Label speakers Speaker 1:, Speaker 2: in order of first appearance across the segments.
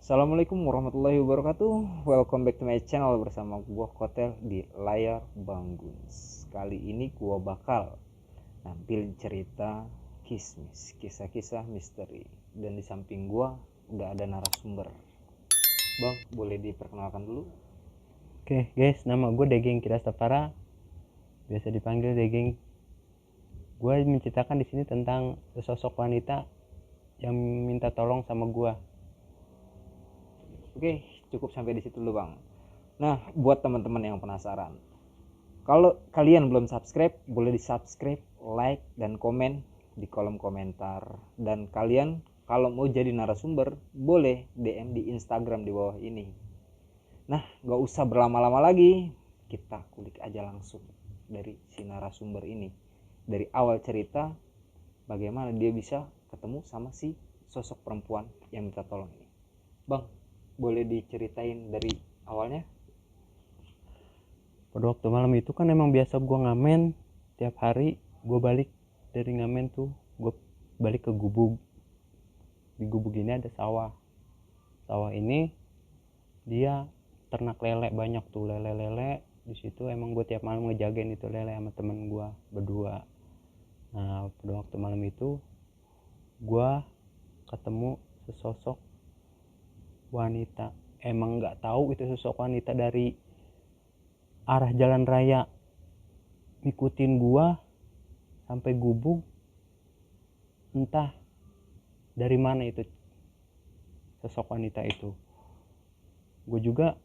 Speaker 1: Assalamualaikum warahmatullahi wabarakatuh. Welcome back to my channel bersama gua Kotel di layar Bang Guns. Kali ini gua bakal nampilin cerita kismis, kisah-kisah misteri. Dan di samping gua udah ada narasumber. Bang, boleh diperkenalkan dulu?
Speaker 2: Oke guys, nama gue Degeng Kirastapara, biasa dipanggil Degeng. Gue menceritakan di sini tentang sosok wanita yang minta tolong sama gue.
Speaker 1: Oke, cukup sampai di situ dulu Bang. Nah, buat teman-teman yang penasaran, kalau kalian belum subscribe, boleh di subscribe, like, dan komen di kolom komentar. Dan kalian kalau mau jadi narasumber, boleh DM di Instagram di bawah ini. Nah, gak usah berlama-lama lagi, kita kulik aja langsung dari si narasumber ini. Dari awal cerita, bagaimana dia bisa ketemu sama si sosok perempuan yang minta tolong ini. Bang, boleh diceritain dari awalnya?
Speaker 2: Pada waktu malam itu kan emang biasa gue ngamen tiap hari. Gue balik dari ngamen tuh, gue balik ke gubuk. Di gubuk ini ada sawah. Sawah ini dia ternak lele, banyak tuh lele-lele. Di situ emang gue tiap malam ngejagain itu lele sama temen gue berdua. Nah, pada waktu malam itu gue ketemu sesosok wanita. Emang nggak tahu itu sosok wanita dari arah jalan raya, ngikutin gua sampai gubuk. Entah dari mana itu sosok wanita itu. Gue juga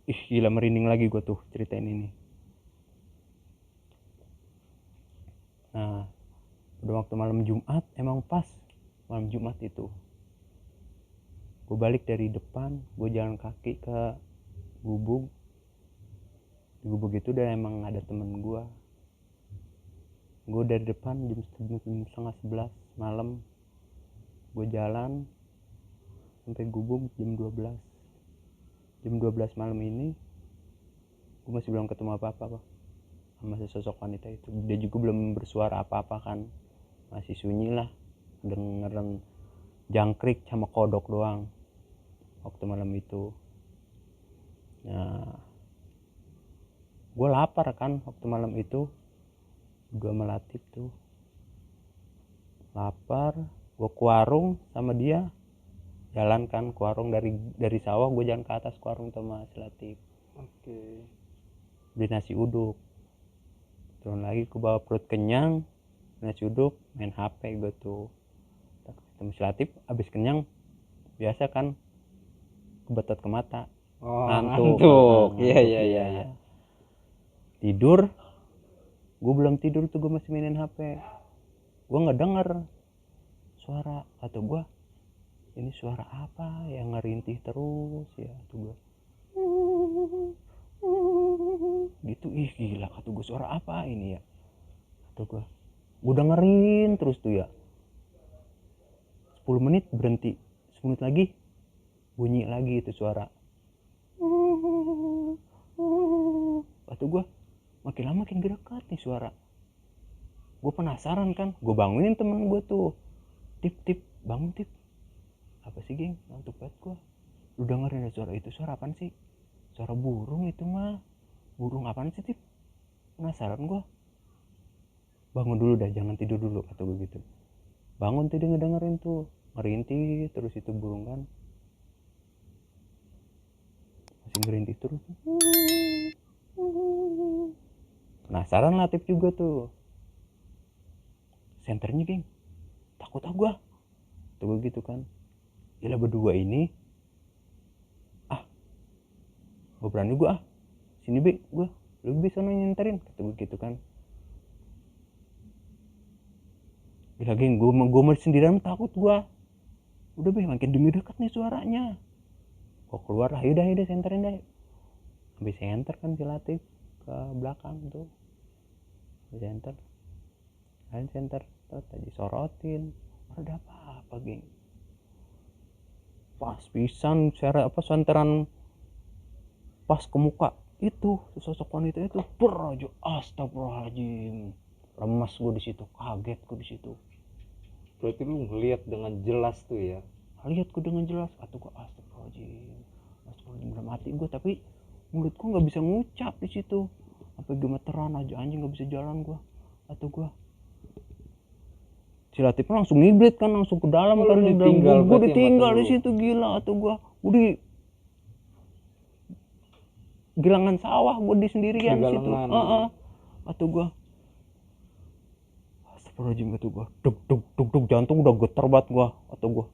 Speaker 2: gila, merinding lagi gue tuh ceritain ini. Nah, pada waktu malam Jumat, emang pas malam Jumat itu gue balik dari depan, gue jalan kaki ke gubuk. Di gubuk itu udah emang ada temen gue dari depan jam 10:30 malam. Gue jalan sampai gubuk jam 12 malam ini. Gue masih belum ketemu apa-apa sama sesosok wanita itu. Dia juga belum bersuara apa-apa kan, masih sunyi lah, dengeran jangkrik sama kodok doang waktu malam itu. Nah, gue lapar kan waktu malam itu, gue melatih tuh lapar. Gue ke warung sama dia, jalan kan ke warung dari sawah. Gue jalan ke atas ke warung sama si Latif.
Speaker 1: Oke.
Speaker 2: Beli nasi uduk, turun lagi ke bawah, perut kenyang, nasi uduk, main HP gue tuh. Ketemu si Latif, abis kenyang biasa kan kebetot ke mata.
Speaker 1: Ngantuk. Iya.
Speaker 2: Tidur. Gue belum tidur tuh, gue masih mainin HP. Gue nggak denger suara. Atau gue, ini suara apa yang ngerintih terus ya tuh gue gitu. Gila, kata gue, suara apa ini ya, kata gue dengerin terus tuh ya. 10 menit berhenti, 10 menit lagi bunyi lagi itu suara. Kata gue, makin lama makin dekat nih suara. Gue penasaran kan, gue bangunin temen gue tuh. Tip, bangun Tip. Apa sih geng, ngantuk banget gue. Lu dengerin ada suara itu, suara apaan sih? Suara burung itu mah. Burung apaan sih Tip? Penasaran gue. Bangun dulu dah, jangan tidur dulu, kata gue gitu. Bangun tuh, dia ngedengerin tuh, ngerintih terus itu burung kan, masih ngerintih terus. Penasaran lah Tip juga tuh. Senternya geng, takut gue tuh gue gitu kan. Gila, berdua ini gue berani gue sini be, gue lu bisa nyenterin, kata gue gitu kan. Gila geng, gue mau sendirian takut gue. Udah be, makin dekat nih suaranya. Gue keluar lah, yaudah senterin deh. Habis senter kan si Latif ke belakang tuh, habis senter tadi sorotin, ada apa geng. Pas pisan senteran pas ke muka itu sosok wanita itu, aja astagfirullahaladzim. Lemas gue di situ, kaget gue di situ.
Speaker 1: Berarti lu ngeliat dengan jelas tuh ya?
Speaker 2: lihat gue dengan jelas. Atau gue astagfirullahaladzim dalam hati gue, tapi mulut gue nggak bisa ngucap di situ, sampai gemeteran aja anjing, nggak bisa jalan gue. Atau gue si Latifnya langsung ngibrit kan, langsung ke dalam kan, gue ditinggal di situ, gila. Atau gue di gilangan sawah, gue di sendirian di situ. Atau gue astagfirullahaladzim, kata gue duk jantung udah getar banget gue. Atau gue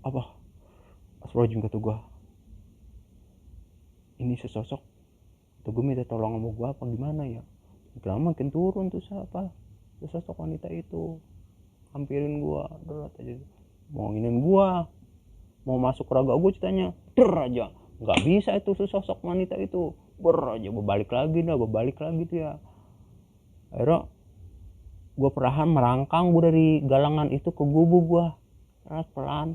Speaker 2: astagfirullahaladzim, kata gue ini sesosok, atau gue minta tolong sama gue apa gimana ya. Lama makin turun tuh sesosok wanita itu, hampirin gue, derat aja, mau nginin gue, mau masuk raga gue ceritanya, aja nggak bisa itu sesosok wanita itu, aja berbalik lagi tuh ya. Akhirnya gue perlahan merangkang gue dari galangan itu ke gubuk gue, pelan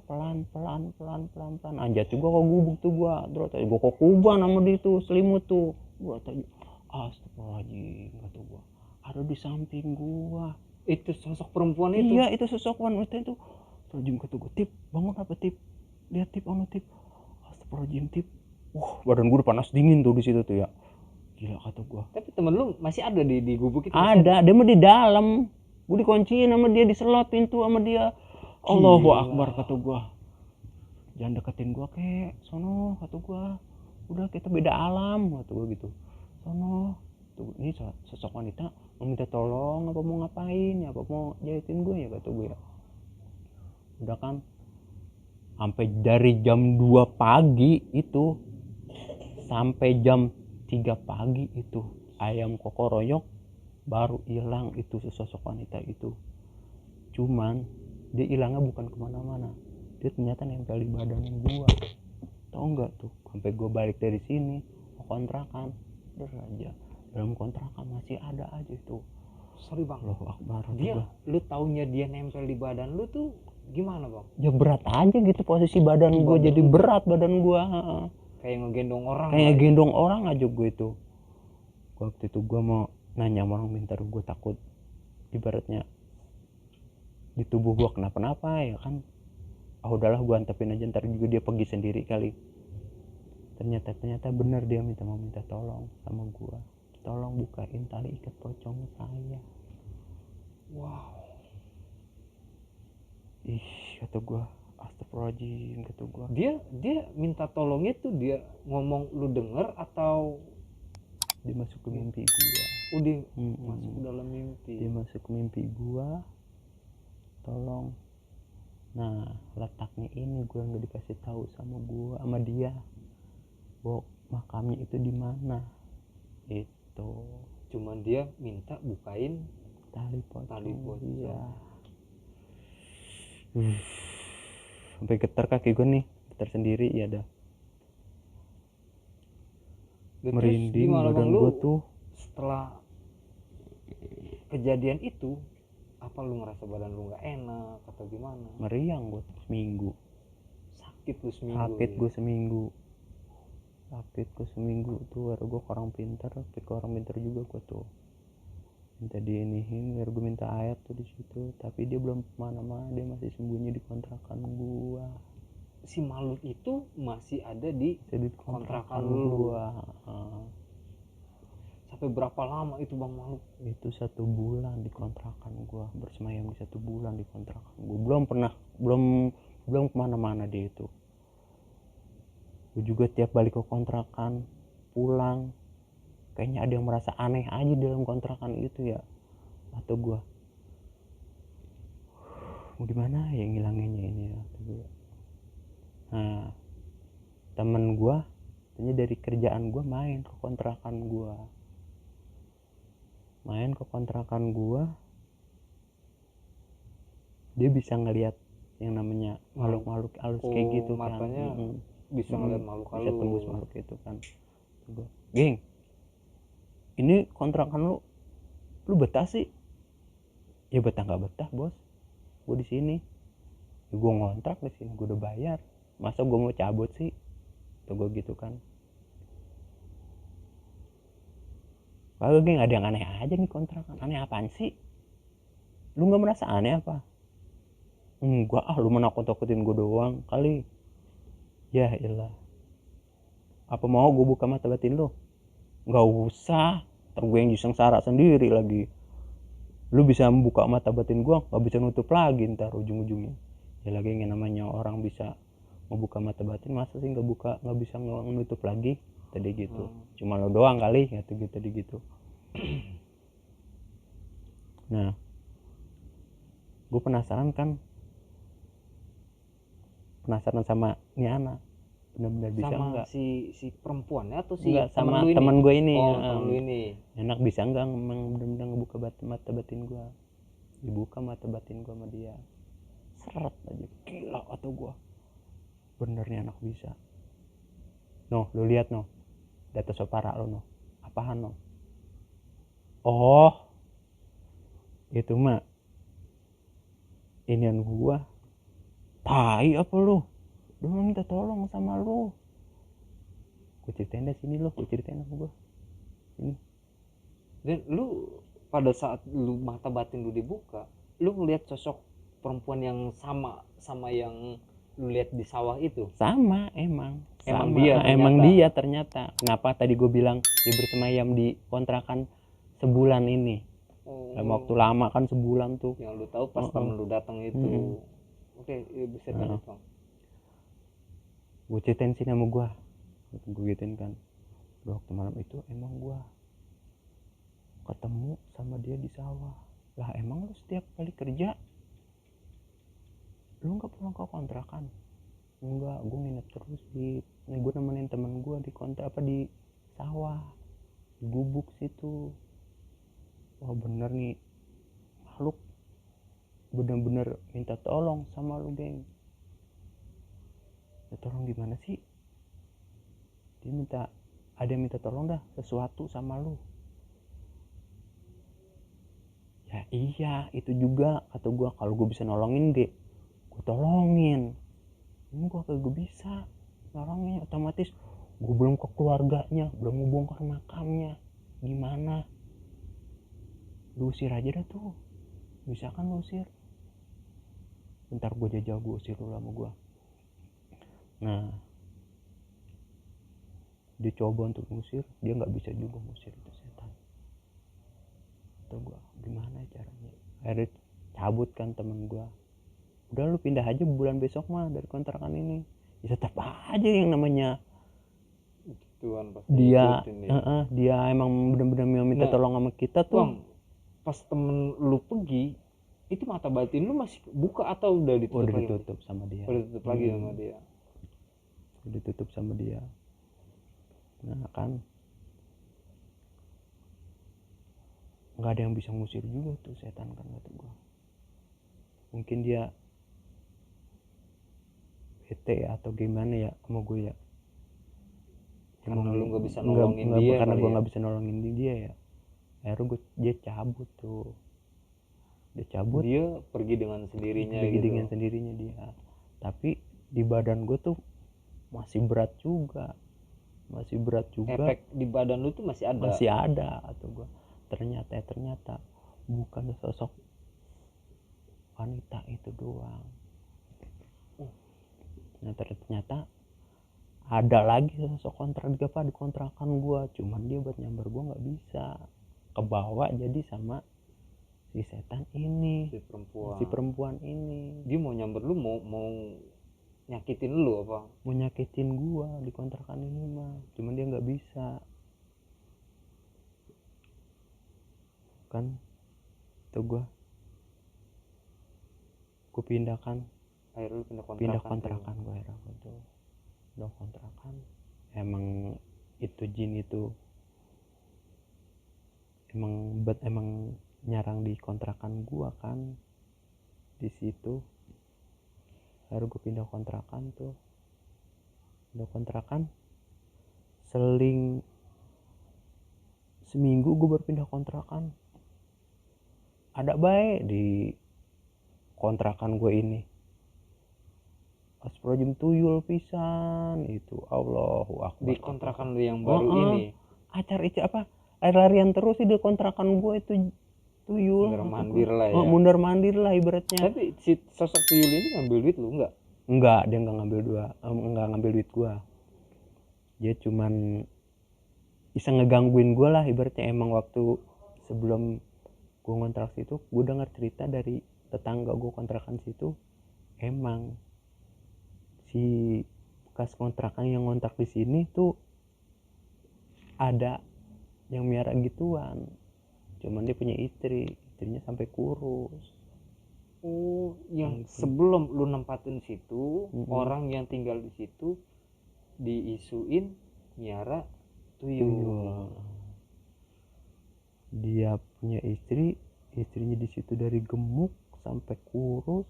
Speaker 2: anjat juga ke gubuk tuh gue. Terus gue kok kuban sama dia tuh selimut tuh. Gue tanya astagfirullahaladzim, kata gue ada di samping gue
Speaker 1: itu sosok perempuan itu.
Speaker 2: Iya, itu sosok wanita itu. Astagfirullahaladzim, kata gue, Tip bangun apa Tip, lihat Tip, Tip. Astagfirullahaladzim, Tip. Badan gue udah panas dingin tuh di situ tuh ya, gila, kata gue.
Speaker 1: Tapi temen lu masih ada di gubuk itu?
Speaker 2: Ada, dia mah di dalam, gue dikunciin sama dia, diselot pintu sama dia. Allahu Akbar, kata gue, jangan deketin gue kek, sono, kata gue, udah kita beda alam, kata gue gitu. Sono, tuh, ini sosok wanita mau minta tolong, apa mau ngapain ya, apa mau jahitin gue ya, kata gue ya. Udah kan, sampai dari jam 2 pagi itu sampai jam 3 pagi itu ayam kokoroyok baru hilang itu sesosok wanita itu. Cuman dia hilangnya bukan kemana-mana, dia ternyata nempel di badan gua. Tau nggak tuh, sampai gua balik dari sini ke kontrakan, aja dalam kontrakan masih ada aja itu.
Speaker 1: Sorry bang,
Speaker 2: Allahu Akbar.
Speaker 1: Dia, lu taunya dia nempel di badan lu tuh gimana bang?
Speaker 2: Ya berat aja gitu posisi badan gua, jadi berat badan gua.
Speaker 1: Kayak ngegendong orang.
Speaker 2: Kayak gendong orang aja gue itu. Waktu itu gue mau nanya sama orang pintar, gue takut ibaratnya di tubuh gue kenapa-napa ya kan. Udahlah gue antepin aja, ntar juga dia pergi sendiri kali. Ternyata benar, dia minta tolong sama gue, tolong bukain tali ikat pocong saya.
Speaker 1: Wow.
Speaker 2: Kata gue, astagfirullahaladzim, kata gue.
Speaker 1: Dia minta tolongnya tuh dia ngomong lu denger atau
Speaker 2: dia masuk ke mimpi gue?
Speaker 1: Udah masuk ke dalam mimpi.
Speaker 2: Dia masuk ke mimpi gue, tolong. Nah, letaknya ini gue nggak dikasih tahu sama dia, bahwa makamnya itu di mana. Itu
Speaker 1: cuman dia minta bukain
Speaker 2: tali pocong. Iya. Sampai getar kaki gue nih, getar sendiri ya dah. Merinding badan gue tuh.
Speaker 1: Setelah kejadian itu, apa lu ngerasa badan lu nggak enak atau gimana?
Speaker 2: Meriang gue seminggu.
Speaker 1: Sakit lu seminggu?
Speaker 2: Sakit gue seminggu tuh. Baru gue ke orang pintar juga gue tuh minta diinihin, biar gue minta ayat tuh di situ, tapi dia belum kemana-mana, dia masih sembunyi di kontrakan gua.
Speaker 1: Si makhluk itu masih ada di kontrakan gua. Sampai berapa lama itu bang makhluk?
Speaker 2: Itu 1 bulan di kontrakan gua, bersemayam di 1 bulan di kontrakan gua. Belum kemana-mana dia itu. Gua juga tiap balik ke kontrakan, pulang, kayaknya ada yang merasa aneh aja dalam kontrakan itu ya. Atau gue mau gimana ya ngilanginnya ini ya. Nah, temen gue ternyata dari kerjaan gue main ke kontrakan gue, dia bisa ngelihat yang namanya makhluk halus kayak gitu kan.
Speaker 1: Matanya bisa ngeliat makhluk halus,
Speaker 2: bisa tembus makhluk itu kan. Geng, ini kontrakan lu betah sih? Ya betah nggak betah bos, gue di sini, ya gue ngontrak di sini, gue udah bayar, masa gue mau cabut sih? Tuh gue gitu kan. Kagak geng, ada yang aneh aja nih kontrakan. Aneh apaan sih? Lu nggak merasa aneh apa? Enggak lu menakut-takutin gue doang kali. Ya iyalah, apa mau gue buka mata batin lu? Nggak usah, ntar gue yang sengsara sendiri lagi. Lu bisa membuka mata batin gue, nggak bisa nutup lagi ntar ujung-ujungnya. Ya lagi yang namanya orang bisa membuka mata batin, masa sih nggak bisa nutup lagi tadi gitu. Cuma lo doang kali gitu tadi gitu. Nah, gue penasaran sama ini anak, benar-benar bisa
Speaker 1: sama
Speaker 2: nggak?
Speaker 1: si perempuannya atau si
Speaker 2: Enggak,
Speaker 1: temen
Speaker 2: sama
Speaker 1: lu ini?
Speaker 2: teman gue ini.
Speaker 1: Oh, temen lu ini.
Speaker 2: Enak bisa nggak memang benar-benar ngebuka mata batin gue? Dibuka mata batin gue sama dia, seret aja, gila atau gue bener nih anak bisa. Noh, lu lihat noh, data sopara lo noh, apaan noh? Oh, itu mah inian gua, tai apa lu? Lu minta tolong sama lu. Gue ceritain deh sini lo, gue ceritain sama gua. Ini.
Speaker 1: Dan lu pada saat lu mata batin lu dibuka, lu ngeliat sosok perempuan yang sama yang lu lihat di sawah itu?
Speaker 2: Sama emang.
Speaker 1: Emang
Speaker 2: Sama.
Speaker 1: dia ternyata.
Speaker 2: Emang dia ternyata. Kenapa tadi gue bilang dia bersemayam di kontrakan sebulan ini? Dalam waktu lama kan sebulan tuh.
Speaker 1: Yang lu tahu pas temen lu datang itu. Oke, bisa lanjut bang.
Speaker 2: Gue ceritain sini sama gue gituin kan. Waktu malam itu emang gue ketemu sama dia di sawah. Lah emang lu setiap kali kerja lu nggak pulang ke kontrakan? Enggak, gue nginep terus gue nemenin temen gue di kontrak di sawah, di gubuk situ. Wah bener nih, makhluk bener-bener minta tolong sama lu geng. Ya, tolong gimana sih? Dia ada yang minta tolong dah sesuatu sama lu. Ya iya, itu juga kata gue, kalau gue bisa nolongin deh gue tolongin. Ini gue kagak bisa nolongin, otomatis gue belum ke keluarganya, belum mau bongkar makamnya, gimana? Lu usir aja dah tuh, bisa kan lu usir? Bentar gue jajal, gue usir dulu sama gue. Nah, dia coba untuk ngusir, dia nggak bisa juga ngusir itu setan. Tuh gue, gimana caranya? Akhirnya cabut kan temen gue. Udah lu pindah aja bulan besok mah dari kontrakan ini. Ya tetap aja yang namanya
Speaker 1: Tuhan pasti
Speaker 2: dia
Speaker 1: ya.
Speaker 2: dia emang benar-benar minta tolong sama kita tuh.
Speaker 1: Bang, pas temen lu pergi itu mata batin lu masih buka atau udah ditutup
Speaker 2: udah
Speaker 1: lagi?
Speaker 2: Ditutup sama dia.
Speaker 1: Udah ditutup lagi sama dia.
Speaker 2: Udah ditutup sama dia. Nah kan nggak ada yang bisa ngusir juga tuh setan kan, kata gua. Mungkin dia bete atau gimana ya sama gue ya.
Speaker 1: Karena lu nggak bisa nolongin dia.
Speaker 2: Karena gue nggak bisa nolongin dia ya. Akhirnya dia cabut tuh. Dia
Speaker 1: pergi dengan sendirinya
Speaker 2: pergi
Speaker 1: gitu.
Speaker 2: dengan sendirinya dia. Tapi di badan gue tuh masih berat juga.
Speaker 1: Efek di badan lu tuh masih ada
Speaker 2: atau gue. Ternyata bukan sosok wanita itu doang. Nah ternyata ada lagi sosok di kontrakan gue, cuman dia buat nyamber gue nggak bisa, kebawa jadi sama si setan ini, si perempuan ini.
Speaker 1: Dia mau nyamber lu, mau nyakitin lu apa?
Speaker 2: Mau nyakitin gue di kontrakan ini mah, cuman dia nggak bisa kan. Tuh gue pindahkan.
Speaker 1: Akhirnya lu
Speaker 2: pindah kontrakan gue akhirnya tuh. Udah kontrakan, emang itu jin itu emang nyarang di kontrakan gua kan di situ. Baru gue pindah kontrakan tuh. Pindah kontrakan seling seminggu gue baru pindah kontrakan. Ada baik di kontrakan gue ini. Asprojum tuyul pisan itu, Allahu Akbar.
Speaker 1: Di kontrakan lu yang baru ini
Speaker 2: acar itu apa, lari-larian terus sih di kontrakan gue itu tuyul.
Speaker 1: Mundar mandir lah ya.
Speaker 2: Mundar mandir lah ibaratnya.
Speaker 1: Tapi si sosok tuyul ini ngambil duit lu enggak?
Speaker 2: Enggak, dia enggak ngambil duit gua. Dia cuman bisa ngegangguin gua lah ibaratnya. Emang waktu sebelum gua ngontrak situ, gua dengar cerita dari tetangga gua kontrakan situ, emang si bekas kontrakan yang ngontrak di sini tuh ada yang miara gituan. Cuman dia punya istrinya sampai kurus.
Speaker 1: Oh, yang sebelum lu nempatin situ, orang yang tinggal di situ diisuin miara tuyul.
Speaker 2: Dia punya istrinya di situ dari gemuk sampai kurus.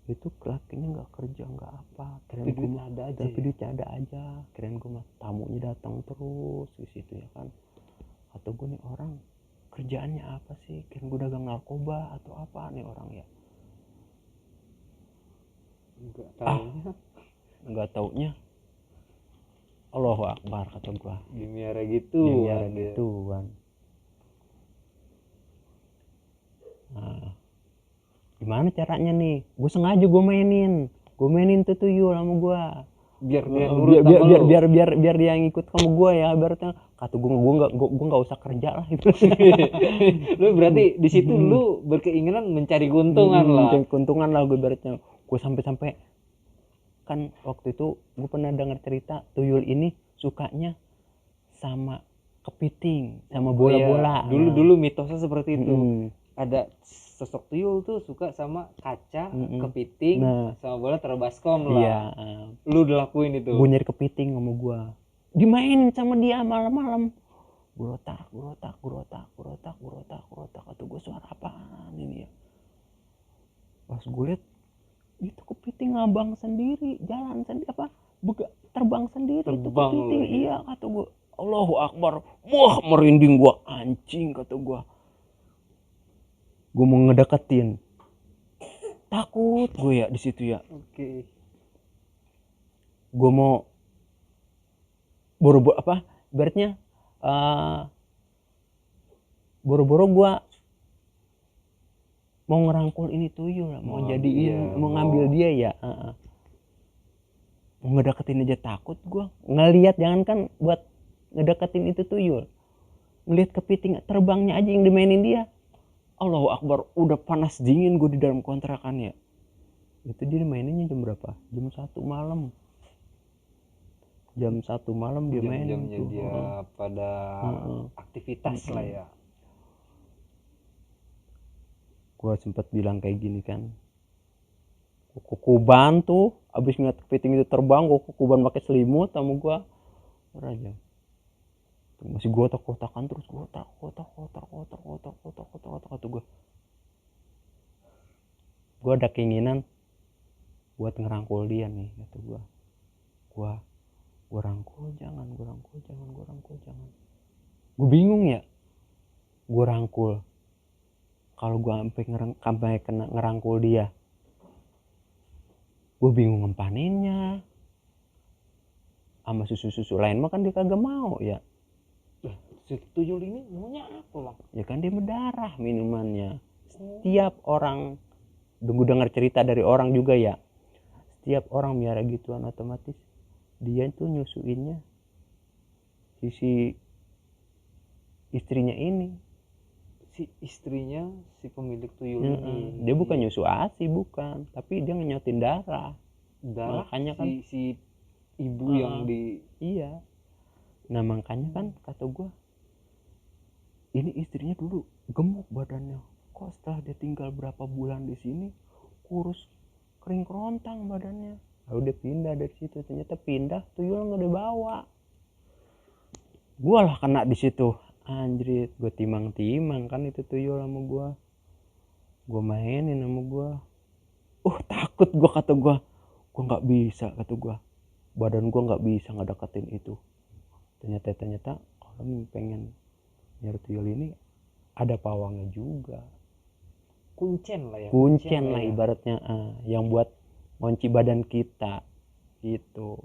Speaker 2: Itu lakinya nggak kerja nggak apa.
Speaker 1: Tapi duitnya ada aja.
Speaker 2: Tapi duitnya ada aja. Kirain gue mah tamunya datang terus di situ ya kan. Atau gue nih orang kerjaannya apa sih? Kirain gue dagang narkoba atau apa nih orang ya? Enggak taunya. Allahu Akbar kata gue.
Speaker 1: Dimiara gitu.
Speaker 2: Dimiara gitu kan. Nah, gimana caranya nih? Gue sengaja gue mainin tuh tuyul sama gue. Biar dia ngikut sama gue ya. Ibaratnya kata gue nggak usah kerja lah gitu.
Speaker 1: Lu berarti di situ lu berkeinginan mencari keuntungan lah.
Speaker 2: Mencari keuntungan lah gue ibaratnya. Gue sampai kan waktu itu gue pernah dengar cerita tuyul ini sukanya sama kepiting sama bola-bola.
Speaker 1: Dulu mitosnya seperti itu. Ada sosok tuyul tuh suka sama kaca, kepiting, sama bola terbaskom lah. Iya. Lu udah lakuin itu.
Speaker 2: Gue nyari kepiting sama gue. Dimainin sama dia malam-malam. Gurotak. Atau gue suara apaan ini ya? Pas gue liat itu kepiting ngabang sendiri, jalan sendiri terbang sendiri itu kepiting. Iya kata gue. Allahu Akbar. Wah merinding gue anjing kata gue. Gue mau ngedeketin, takut gue ya di situ ya.
Speaker 1: Oke.
Speaker 2: Gue mau boro-boro apa? Ibaratnya boro-boro gue mau ngerangkul ini tuyul, mau jadiin, mau ngambil dia ya. Mau ngedeketin aja takut gue. Ngelihat jangankan buat ngedeketin itu tuyul, ngelihat kepiting terbangnya aja yang dimainin dia. Allahu Akbar, udah panas dingin gue di dalam kontrakan ya. Itu dia maininnya jam berapa? Jam 1 malam. Jam 1 malam dia main.
Speaker 1: Jam-jamnya dia pada aktivitas lah ya.
Speaker 2: Gue sempat bilang kayak gini kan. Kukuban tuh, abis ngeliat kepiting itu terbang, gue kukuban pakai selimut sama gue. Raja. Masih gue kotak-kotakan terus kotak gue. Gue ada keinginan buat ngerangkul dia nih kata gue. Gue rangkul jangan. Gue bingung ya. Gue rangkul. Kalau gue sampai kena ngerangkul dia, gue bingung ngempaninnya. Sama susu lain mah kan dia kagak mau ya.
Speaker 1: Si tuyul ini maunya apa bang?
Speaker 2: Ya kan dia berdarah minumannya. Setiap orang, gue dengar cerita dari orang juga ya. Setiap orang miara gituan otomatis dia tuh nyusuinnya si istrinya ini.
Speaker 1: Si istrinya si pemilik tuyul ini.
Speaker 2: Dia bukan nyusu ASI bukan, tapi dia ngenyotin darah. Makanya kan
Speaker 1: si ibu yang di.
Speaker 2: Iya. Nah makanya kan kata gue, ini istrinya dulu gemuk badannya, kok setelah dia tinggal berapa bulan di sini kurus kering kerontang badannya. Udah pindah dari situ, ternyata pindah tuyul nggak dibawa. Gue lah kena di situ, anjrit. Gue timang kan itu tuyul sama gue mainin sama gue. Takut gue kata gue nggak bisa kata gue, badan gue nggak bisa ngedeketin itu. Ternyata kalau pengen nyari tuyul ini ada pawangnya juga.
Speaker 1: Kuncen lah
Speaker 2: Ibaratnya yang buat ngunci badan kita gitu.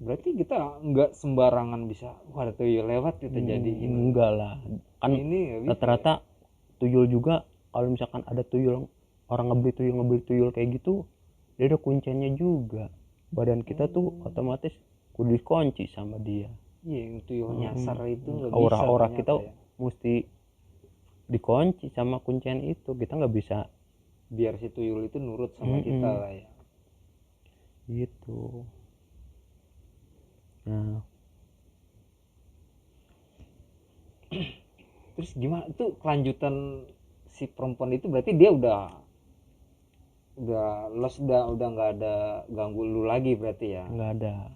Speaker 1: Berarti kita nggak sembarangan bisa ada tuyul lewat kita jadiin.
Speaker 2: Enggak lah kan ini rata-rata tuyul juga, kalau misalkan ada tuyul, orang ngebeli tuyul kayak gitu, dia ada kuncinya juga. Badan kita tuh otomatis kudu dikunci sama dia.
Speaker 1: Iya, yang tuyul nyasar itu nggak bisa
Speaker 2: Aura-aura
Speaker 1: ternyata
Speaker 2: kita
Speaker 1: ya.
Speaker 2: mesti dikunci sama kuncian itu, kita nggak bisa
Speaker 1: Biar si tuyul itu nurut sama kita lah ya.
Speaker 2: gitu. Nah,
Speaker 1: Terus gimana itu kelanjutan si perempuan itu, berarti dia udah los, udah nggak ada ganggu lu lagi berarti ya.
Speaker 2: nggak ada.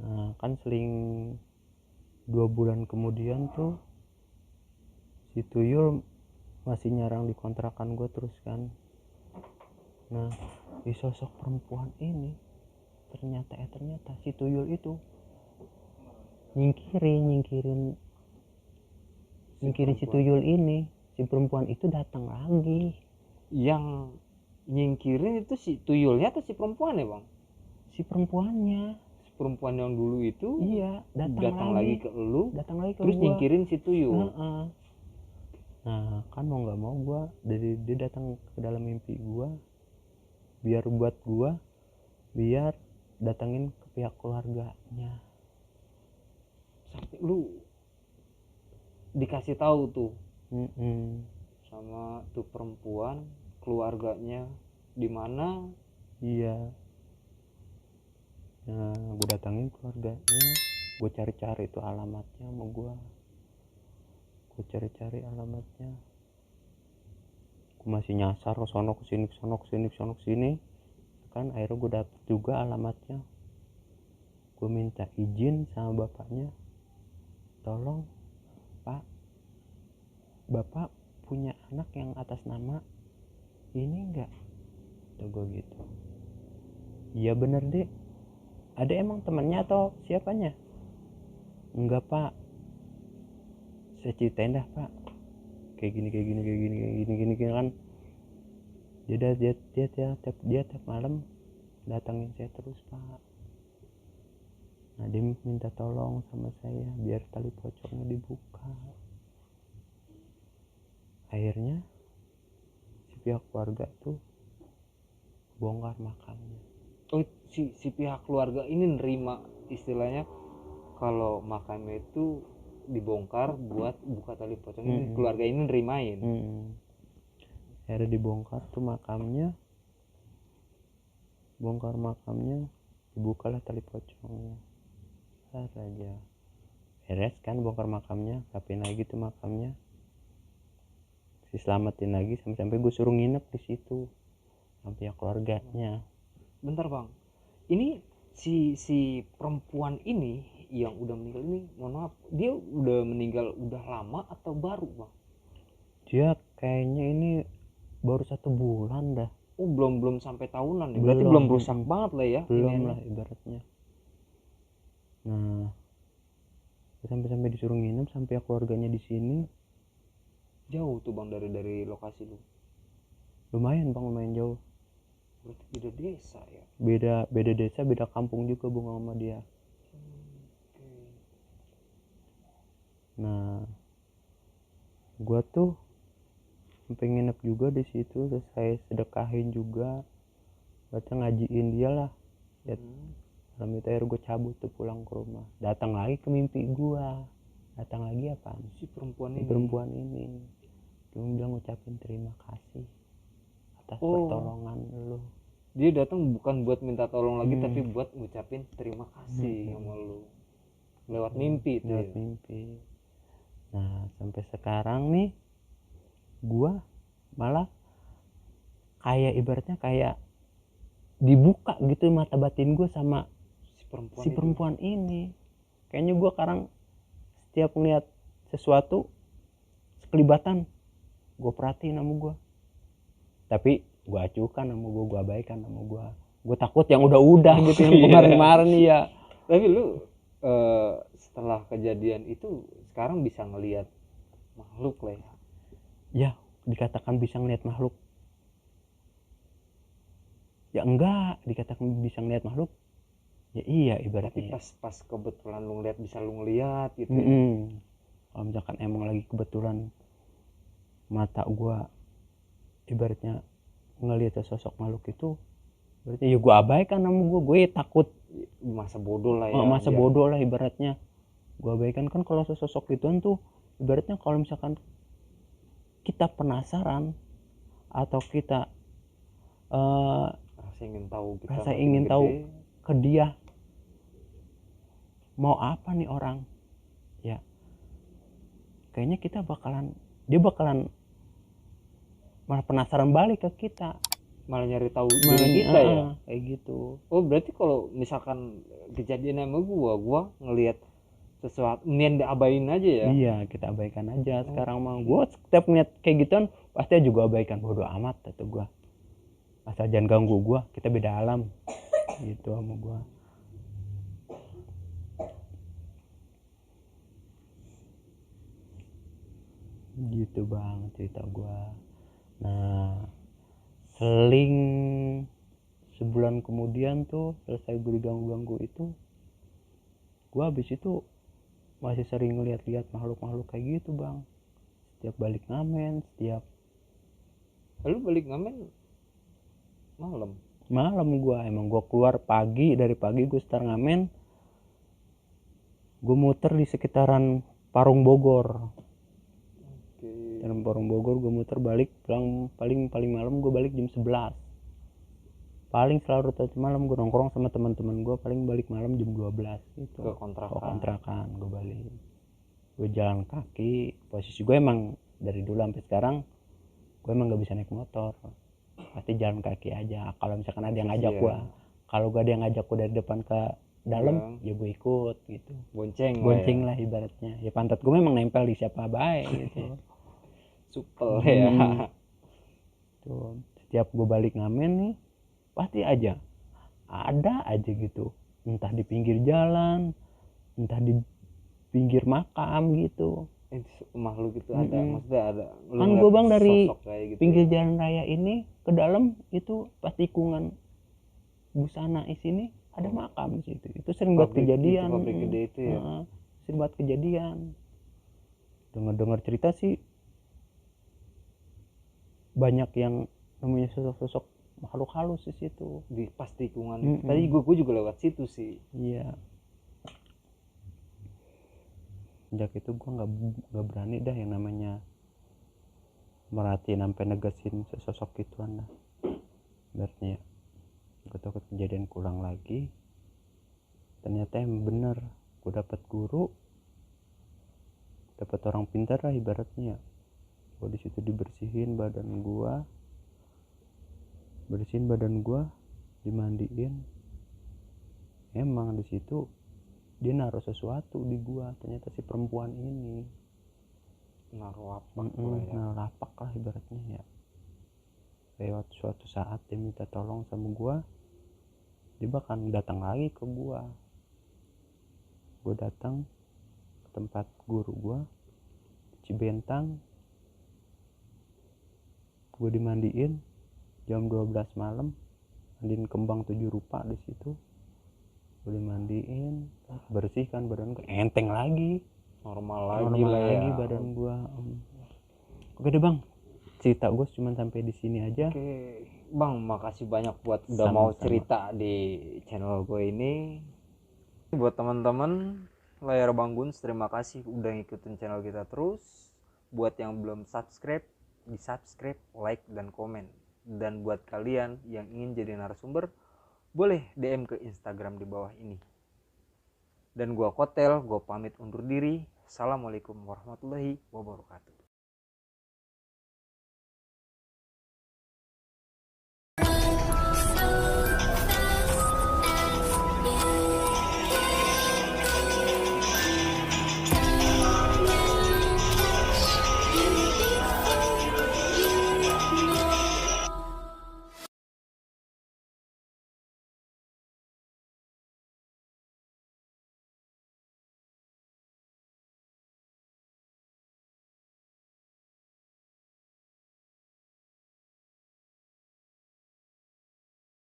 Speaker 2: Nah, kan seling 2 bulan kemudian tuh si tuyul masih nyarang di kontrakan gue terus kan. Nah, di sosok perempuan ini ternyata si tuyul itu nyingkirin si tuyul ini. Si perempuan itu datang lagi.
Speaker 1: Yang nyingkirin itu si tuyulnya atau si perempuan ya bang?
Speaker 2: Si perempuannya.
Speaker 1: Si perempuan yang dulu itu
Speaker 2: Iya,
Speaker 1: datang lagi ke lu,
Speaker 2: datang lagi ke
Speaker 1: terus
Speaker 2: gua.
Speaker 1: nyingkirin si tuyul.
Speaker 2: Nah, kan mau nggak mau gua dari dia datang ke dalam mimpi gua biar datangin ke pihak keluarganya.
Speaker 1: Sampai lu dikasih tahu tuh sama tuh perempuan keluarganya di mana.
Speaker 2: Iya. Nah, gue datangin keluarganya, gue cari-cari tuh alamatnya sama gue cari-cari alamatnya. Gue masih nyasar ke sono ke sini kan. Akhirnya gue dapet juga alamatnya. Gue minta izin sama bapaknya, tolong pak, bapak punya anak yang atas nama ini enggak? Tuh gue gitu. Iya bener deh, ada emang temannya atau siapanya? Enggak pak, saya ceritain dah pak, kayak gini kan. Dia tiap malam datangin saya terus pak. Nah, dia minta tolong sama saya biar tali pocongnya dibuka. Akhirnya si pihak keluarga tuh bongkar makamnya.
Speaker 1: Oh, si pihak keluarga ini nerima istilahnya kalau makamnya itu dibongkar buat buka tali pocong. Ini keluarga ini nerimain.
Speaker 2: Akhirnya dibongkar tuh makamnya, dibukalah tali pocongnya. Aja beres kan, bongkar makamnya, rapiin lagi tuh makamnya, diselamatin lagi, sampai gue suruh nginep di situ sama pihak keluarganya.
Speaker 1: Bentar bang, ini si perempuan ini yang udah meninggal ini, mohon maaf, dia udah meninggal udah lama atau baru bang?
Speaker 2: Dia kayaknya ini baru 1 bulan dah.
Speaker 1: Oh, belum sampai tahunan ya? Berarti belum rusak banget lah ya?
Speaker 2: Belum lah ibaratnya. Nah, sampai disuruh nginep sampai keluarganya di sini.
Speaker 1: Jauh tuh bang dari lokasi lu?
Speaker 2: Lumayan bang, lumayan jauh.
Speaker 1: Berarti beda desa ya?
Speaker 2: Beda desa, beda kampung juga bang sama dia. Nah, gua tuh sampai nginep juga di situ, terus saya sedekahin juga, baca ngajiin dia lah. Malam itu akhirnya gue cabut tuh pulang ke rumah. Datang lagi ke mimpi gue. Datang lagi apaan?
Speaker 1: Si perempuan
Speaker 2: ini. Dia bilang ngucapin terima kasih atas pertolongan lu.
Speaker 1: Dia datang bukan buat minta tolong lagi, tapi buat ngucapin terima kasih sama lu. Lewat mimpi itu.
Speaker 2: Lewat mimpi. Nah, sampai sekarang nih gue malah kayak ibaratnya kayak dibuka gitu mata batin gue sama si perempuan ini. Kayaknya gue sekarang setiap ngeliat sesuatu sekelibatan gue perhatiin sama gue, tapi gue acuhkan sama gue abaikan sama gue takut yang udah gitu yang kemarin ya.
Speaker 1: Tapi lu setelah kejadian itu sekarang bisa ngelihat makhluk lah ya?
Speaker 2: Ya dikatakan bisa ngelihat makhluk ya enggak, dikatakan bisa ngelihat makhluk ya iya ibaratnya.
Speaker 1: Tapi pas kebetulan lu ngeliat, bisa lu ngeliat gitu.
Speaker 2: Kalau misalkan emang lagi kebetulan mata gue ibaratnya ngelihat sosok makhluk itu, berarti ya gue abaikan sama gue takut
Speaker 1: masa bodoh lah ya.
Speaker 2: masa bodoh lah ibaratnya gue abaikan. Kan kalau sosok itu tuh ibaratnya kalau misalkan kita penasaran atau kita
Speaker 1: rasa ingin tahu, kita
Speaker 2: rasa
Speaker 1: makin
Speaker 2: ingin
Speaker 1: gede,
Speaker 2: tahu ke dia mau apa nih orang, ya kayaknya dia bakalan malah penasaran balik ke kita,
Speaker 1: malah nyari tahu diri kita ya.
Speaker 2: Kayak gitu.
Speaker 1: Oh berarti kalau misalkan kejadian sama gua ngelihat sesuatu nian diabain aja ya.
Speaker 2: Iya, kita abaikan aja. Sekarang mah gua setiap ngeliat kayak gituan pasti juga abaikan, bodo amat kata gua, asal jangan ganggu gua, kita beda alam gitu sama gua. Gitu bang cerita gua. Nah seling sebulan kemudian tuh selesai gue diganggu-ganggu itu, gue habis itu masih sering ngeliat-liat makhluk-makhluk kayak gitu bang. Setiap balik ngamen,
Speaker 1: Lalu balik ngamen malam
Speaker 2: gue emang gue keluar dari pagi gue start ngamen, gue muter di sekitaran Parung Bogor. Dalam Parung Bogor gue muter balik, pulang paling malam gue balik jam 11. Paling selalu malam gue nongkrong sama teman-teman gue, paling balik malam jam 12 gitu.
Speaker 1: Ke kontrakan
Speaker 2: gue balik. Gue jalan kaki, posisi gue emang dari dulu sampai sekarang gue emang gak bisa naik motor, pasti jalan kaki aja. Kalau misalkan ada yang ngajak gue, kalau gak ada yang ngajak gue dari depan ke dalam, ya gue ikut gitu. Bonceng lah ibaratnya. Ya pantat gue memang nempel di siapa baik gitu.
Speaker 1: Supel ya.
Speaker 2: Tuh, setiap gue balik ngamen nih pasti ada aja gitu, entah di pinggir jalan, entah di pinggir makam gitu.
Speaker 1: Makhluk itu ada, maksudnya ada.
Speaker 2: Kan gue bang dari
Speaker 1: gitu
Speaker 2: pinggir jalan raya ini ke dalam itu pas tikungan busana sini ada makam di situ. Itu sering buat kejadian.
Speaker 1: Pabrik gede itu ya.
Speaker 2: Sering buat kejadian. Dengar cerita sih banyak yang namanya sosok makhluk halus di situ
Speaker 1: di pas tikungan. Tadi gue juga lewat situ sih.
Speaker 2: Iya. Sejak itu gue nggak berani dah yang namanya merhatiin sampai negasin sosok gituan dah. Berarti ya gue takut kejadian kulang lagi. Ternyata yang bener, gue dapat guru, dapat orang pintar lah ibaratnya. Gue di situ bersihin badan gue, dimandiin. Emang di situ dia naruh sesuatu di gue, ternyata si perempuan ini
Speaker 1: naruh
Speaker 2: lapak lah ibaratnya ya. Lewat suatu saat dia minta tolong sama gue, dia bakal datang lagi ke gue datang ke tempat guru gue Cibentang, gue dimandiin jam 12 malam, mandiin kembang 7 rupa di situ. Gue dimandiin, bersihkan badan gue, enteng lagi,
Speaker 1: normal lagi
Speaker 2: badan gue. Oke deh bang, cerita gue cuma sampai di sini aja.
Speaker 1: Oke bang, makasih banyak buat udah mau cerita di channel gue ini. Buat teman-teman layar Bang Guns, terima kasih udah ngikutin channel kita terus. Buat yang belum subscribe, di subscribe, like dan komen. Dan buat kalian yang ingin jadi narasumber, boleh DM ke Instagram di bawah ini. Dan gua Kotel, gua pamit undur diri. Assalamualaikum warahmatullahi wabarakatuh.